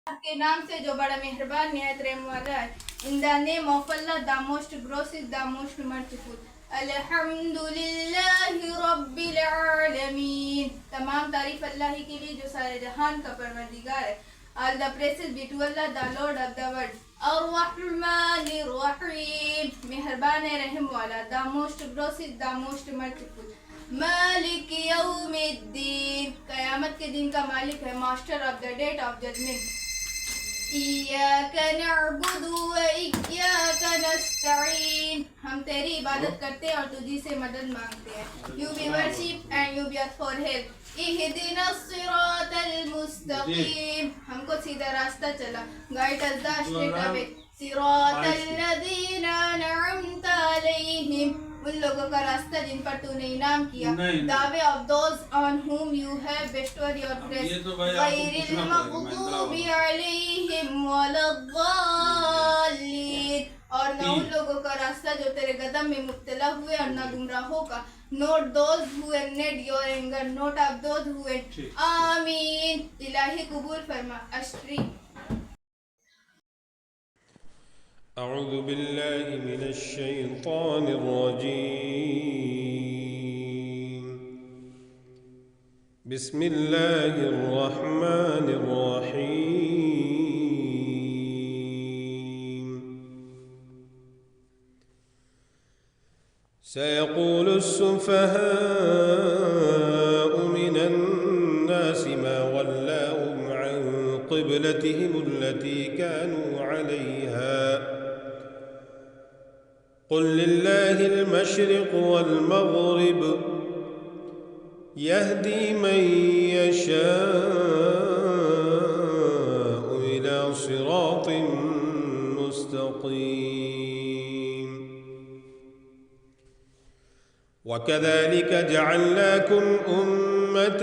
के नाम से जो बड़ा मेहरबान निहायत रहम वाला है। In the name of Allah, the most gracious, the most merciful. अल्हम्दुलिल्लाहि रब्बिल आलमीन। तमाम तारीफ अल्लाह ही के लिए जो सारे जहान का परवरदिगार है। All the praises be to Allah, the Lord of the world. Ar-Rahmanir Rahim, मेहरबान है रहम वाला, the most gracious, the most merciful. मालिक यौमिद्दीन, क़यामत के दिन का मालिक है, master of the day of judgment. इय्याका नअबुदु व इय्याका नस्तईन, हम तेरी इबादत करते हैं और तुझी से मदद मांगते हैं। You we worship and you we ask for help. इहदिना सिरातल मुस्तकीम, हमको सीधा रास्ता चला, guide us the straight way. सिरातल लज़ीना अनअमता अलैहिम, उन लोगों का रास्ता जिन पर तूने इनाम किया। दावे of those on whom you have bestowed your grace। गैरिल मग़दूबि अलैहिम वलद्दाल्लीन, और न उन लोगों का रास्ता जो तेरे गदम में मुब्तला हुए और न गुमराहों का। Not those who earned your anger, not of those who went। आमीन। इलाही कबूल फरमा। अश्री। أعوذ بالله من الشيطان الرجيم. بسم الله الرحمن الرحيم. سيقول السفهاء من الناس ما ولاهم عن قبلتهم التي كانوا عليها قل لله المشرق والمغرب يهدي من يشاء إلى صراط مستقيم. وكذلك جعلناكم أمة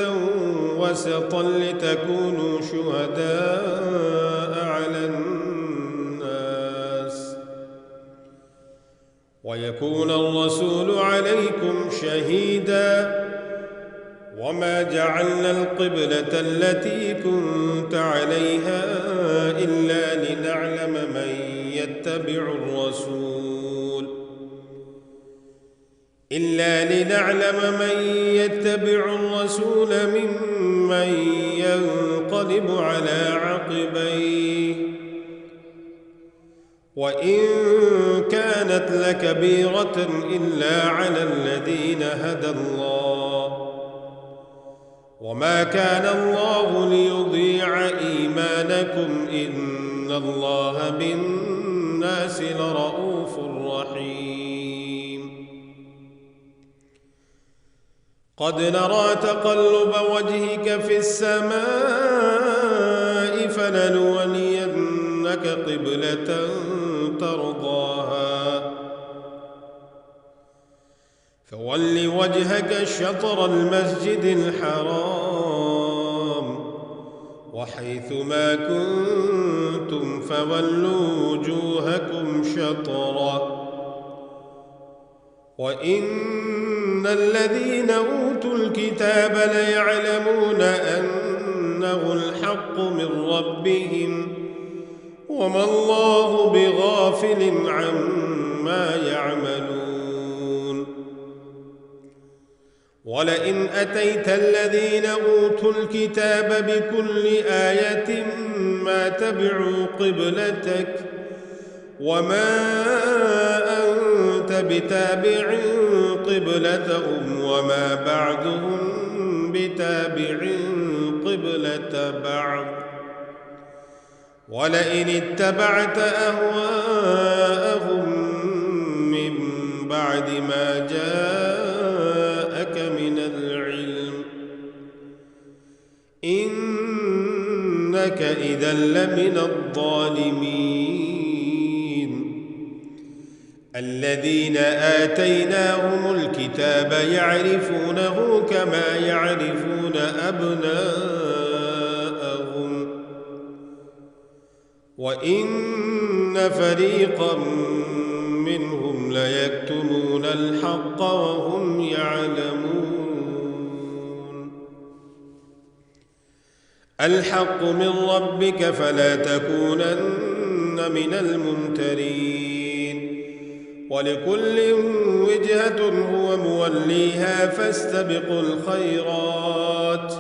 وسطا لتكونوا شهداء على الناس ويكون الرسول عليكم شهيدا. وما جعلنا القبلة التي كنت عليها إلا لنعلم من يتبع الرسول ممن ينقلب على عقبيه. وإن كانت لكبيرة إلا على الذين هدى الله وما كان الله ليضيع إيمانكم إن الله بالناس لرؤوف رحيم. قد نرى تقلب وجهك في السماء فلنولينك قبلة ترضاها فول وجهك شطر المسجد الحرام وحيث ما كنتم فولوا وجوهكم شطره وإن الذين أوتوا الكتاب ليعلمون أنه الحق من ربهم وما الله بغافل عما يعملون. ولئن أتيت الذين أوتوا الكتاب بكل آية ما تبعوا قبلتك وما أنت بتابع قبلتهم وما بعضهم بتابع قبلة بعض. ولئن اتبعت أهواءهم من بعد ما جاءك من العلم إنك إذا لمن الظالمين. الذين آتيناهم الكتاب يعرفونه كما يعرفون أبناءهم وإن فريقا منهم ليكتمون الحق وهم يعلمون. الحق من ربك فلا تكونن من الممترين ولكل وجهة هو موليها فاستبقوا الخيرات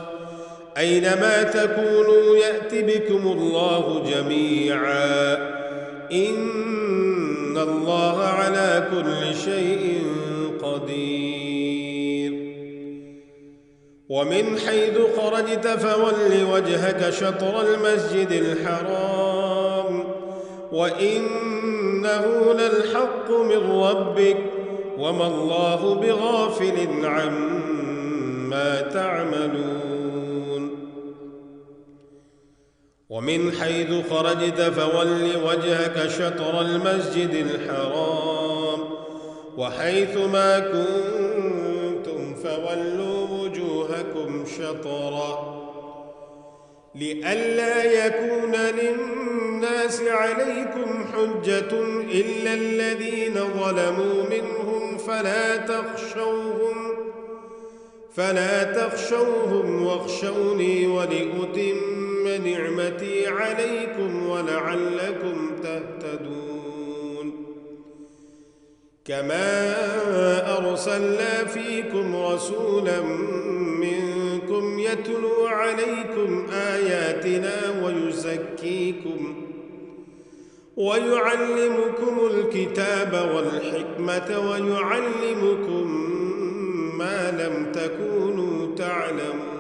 أينما تكونوا يأت بكم الله جميعا إن الله على كل شيء قدير ومن حيث خرجت فول وجهك شطر المسجد الحرام وإنه للحق من ربك وما الله بغافل عما تعملون ومن حيث خرجت فول وجهك شطر المسجد الحرام وحيث ما كنتم فولوا وجوهكم شطره لئلا يكون للناس عليكم حجة إلا الذين ظلموا منهم فلا تخشوهم واخشوني ولأتم نعمتي عليكم ولعلكم تهتدون كما أرسلنا فيكم رسولا منكم يتلو عليكم آياتنا ويزكيكم ويعلمكم الكتاب والحكمة ويعلمكم ما لم تكونوا تعلمون